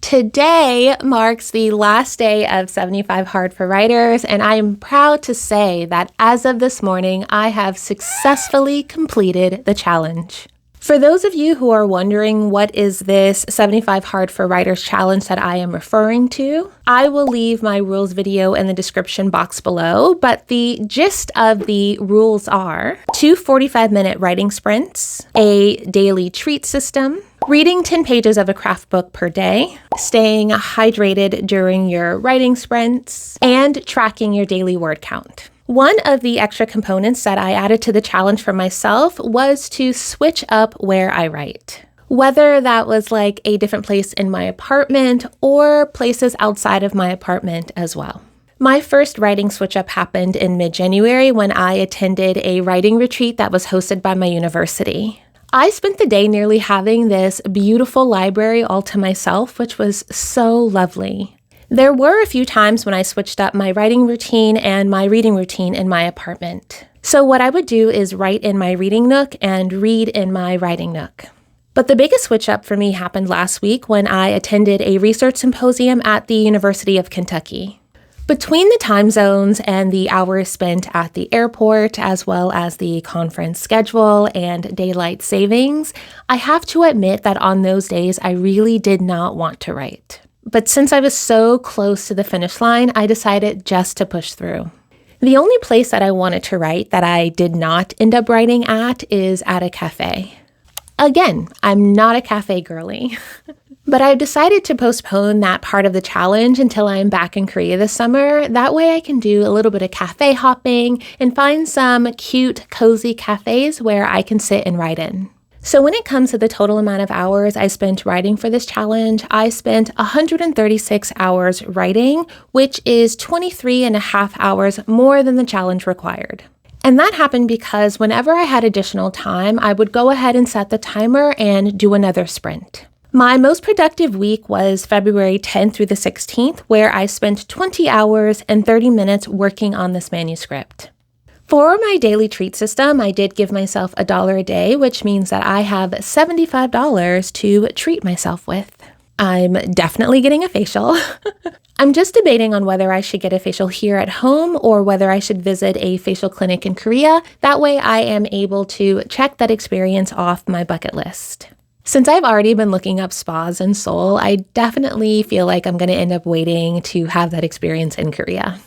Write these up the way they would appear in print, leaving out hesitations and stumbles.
Today marks the last day of 75 Hard for Writers, and I am proud to say that as of this morning, I have successfully completed the challenge. For those of you who are wondering what is this 75 Hard for Writers challenge that I am referring to, I will leave my rules video in the description box below, but the gist of the rules are 2 45-minute writing sprints, a daily treat system, reading 10 pages of a craft book per day, staying hydrated during your writing sprints, and tracking your daily word count. One of the extra components that I added to the challenge for myself was to switch up where I write. Whether that was like a different place in my apartment or places outside of my apartment as well. My first writing switch up happened in mid-January when I attended a writing retreat that was hosted by my university. I spent the day nearly having this beautiful library all to myself, which was so lovely. There were a few times when I switched up my writing routine and my reading routine in my apartment. So what I would do is write in my reading nook and read in my writing nook. But the biggest switch up for me happened last week when I attended a research symposium at the University of Kentucky. Between the time zones and the hours spent at the airport, as well as the conference schedule and daylight savings, I have to admit that on those days I really did not want to write. But since I was so close to the finish line, I decided just to push through. The only place that I wanted to write that I did not end up writing at is at a cafe. Again, I'm not a cafe girly, but I've decided to postpone that part of the challenge until I'm back in Korea this summer. That way I can do a little bit of cafe hopping and find some cute, cozy cafes where I can sit and write in. So when it comes to the total amount of hours I spent writing for this challenge, I spent 136 hours writing, which is 23 and a half hours more than the challenge required. And that happened because whenever I had additional time, I would go ahead and set the timer and do another sprint. My most productive week was February 10th through the 16th, where I spent 20 hours and 30 minutes working on this manuscript. For my daily treat system, I did give myself $1 a day, which means that I have $75 to treat myself with. I'm definitely getting a facial. I'm just debating on whether I should get a facial here at home or whether I should visit a facial clinic in Korea. That way I am able to check that experience off my bucket list. Since I've already been looking up spas in Seoul, I definitely feel like I'm going to end up waiting to have that experience in Korea.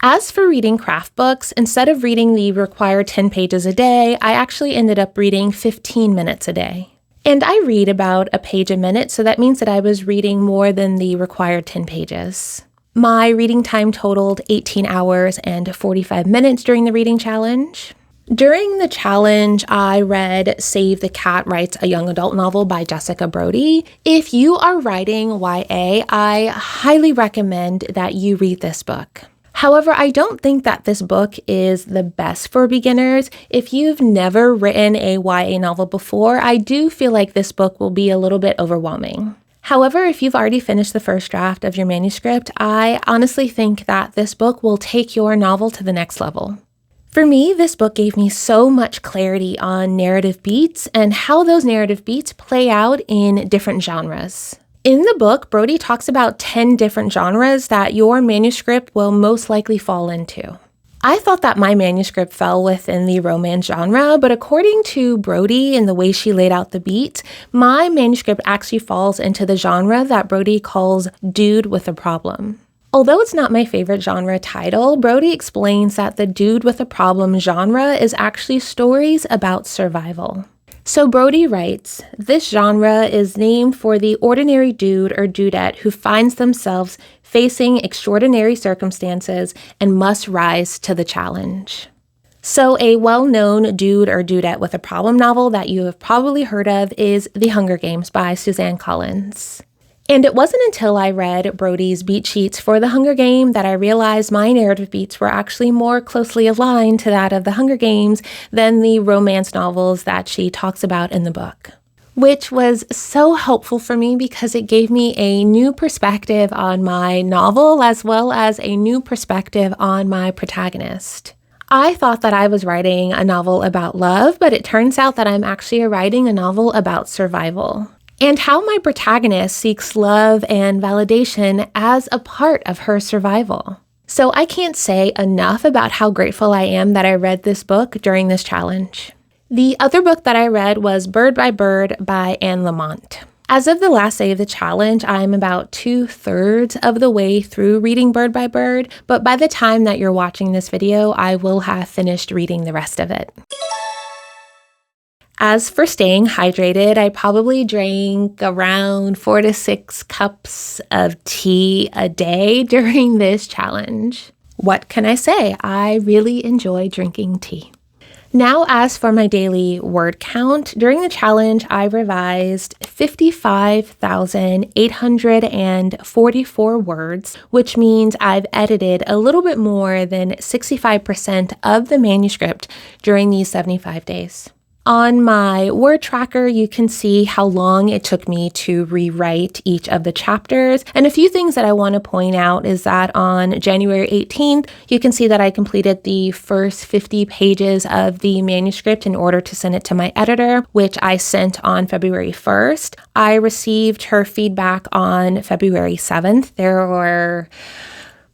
As for reading craft books, instead of reading the required 10 pages a day, I actually ended up reading 15 minutes a day. And I read about a page a minute, so that means that I was reading more than the required 10 pages. My reading time totaled 18 hours and 45 minutes during the reading challenge. During the challenge, I read Save the Cat Writes a Young Adult Novel by Jessica Brody. If you are writing YA, I highly recommend that you read this book. However, I don't think that this book is the best for beginners. If you've never written a YA novel before, I do feel like this book will be a little bit overwhelming. However, if you've already finished the first draft of your manuscript, I honestly think that this book will take your novel to the next level. For me, this book gave me so much clarity on narrative beats and how those narrative beats play out in different genres. In the book, Brody talks about 10 different genres that your manuscript will most likely fall into. I thought that my manuscript fell within the romance genre, but according to Brody and the way she laid out the beats, my manuscript actually falls into the genre that Brody calls dude with a problem. Although it's not my favorite genre title, Brody explains that the dude with a problem genre is actually stories about survival. So Brody writes, this genre is named for the ordinary dude or dudette who finds themselves facing extraordinary circumstances and must rise to the challenge. So a well-known dude or dudette with a problem novel that you have probably heard of is The Hunger Games by Suzanne Collins. And it wasn't until I read Brody's beat sheets for The Hunger Game that I realized my narrative beats were actually more closely aligned to that of The Hunger Games than the romance novels that she talks about in the book. Which was so helpful for me because it gave me a new perspective on my novel as well as a new perspective on my protagonist. I thought that I was writing a novel about love, but it turns out that I'm actually writing a novel about survival. and how my protagonist seeks love and validation as a part of her survival. So I can't say enough about how grateful I am that I read this book during this challenge. The other book that I read was Bird by Anne Lamott. As of the last day of the challenge, I'm about 2/3 of the way through reading Bird by Bird, but by the time that you're watching this video, I will have finished reading the rest of it. As for staying hydrated, I probably drank around 4 to 6 cups of tea a day during this challenge. What can I say? I really enjoy drinking tea. Now, as for my daily word count, during the challenge, I revised 55,844 words, which means I've edited a little bit more than 65% of the manuscript during these 75 days. On my word tracker, you can see how long it took me to rewrite each of the chapters. And a few things that I want to point out is that on January 18th, you can see that I completed the first 50 pages of the manuscript in order to send it to my editor, which I sent on February 1st. I received her feedback on February 7th. There were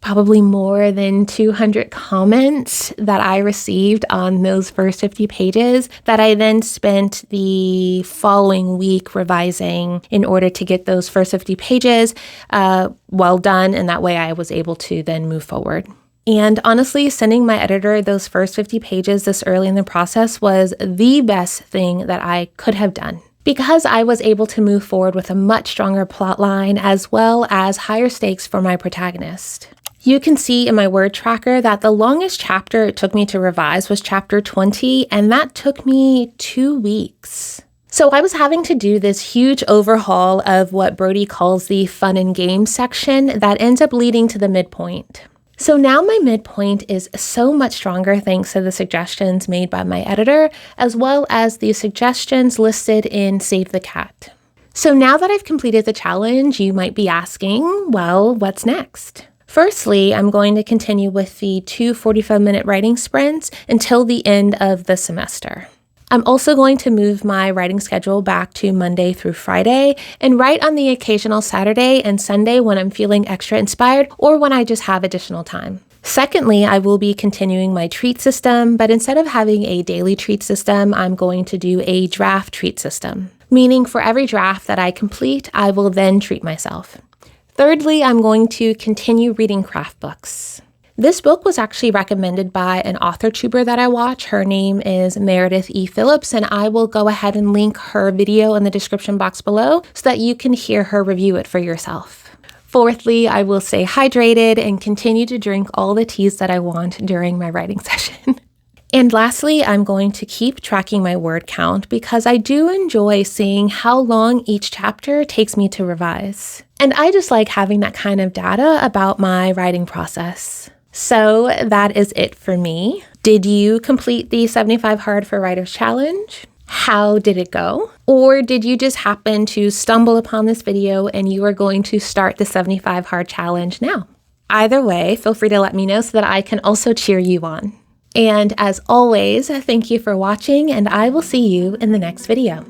probably more than 200 comments that I received on those first 50 pages that I then spent the following week revising in order to get those first 50 pages well done, and that way I was able to then move forward. And honestly, sending my editor those first 50 pages this early in the process was the best thing that I could have done, because I was able to move forward with a much stronger plot line as well as higher stakes for my protagonist. You can see in my word tracker that the longest chapter it took me to revise was chapter 20, and that took me 2 weeks. So I was having to do this huge overhaul of what Brody calls the fun and games section that ends up leading to the midpoint. So now my midpoint is so much stronger thanks to the suggestions made by my editor, as well as the suggestions listed in Save the Cat. So now that I've completed the challenge, you might be asking, well, what's next? Firstly, I'm going to continue with the 2 45-minute writing sprints until the end of the semester. I'm also going to move my writing schedule back to Monday through Friday and write on the occasional Saturday and Sunday when I'm feeling extra inspired or when I just have additional time. Secondly, I will be continuing my treat system, but instead of having a daily treat system, I'm going to do a draft treat system, meaning for every draft that I complete, I will then treat myself. Thirdly, I'm going to continue reading craft books. This book was actually recommended by an author tuber that I watch. Her name is Meredith E. Phillips, and I will go ahead and link her video in the description box below so that you can hear her review it for yourself. Fourthly, I will stay hydrated and continue to drink all the teas that I want during my writing session. And lastly, I'm going to keep tracking my word count because I do enjoy seeing how long each chapter takes me to revise. And I just like having that kind of data about my writing process. So that is it for me. Did you complete the 75 Hard for Writers Challenge? How did it go? Or did you just happen to stumble upon this video and you are going to start the 75 Hard Challenge now? Either way, feel free to let me know so that I can also cheer you on. And as always, thank you for watching, and I will see you in the next video.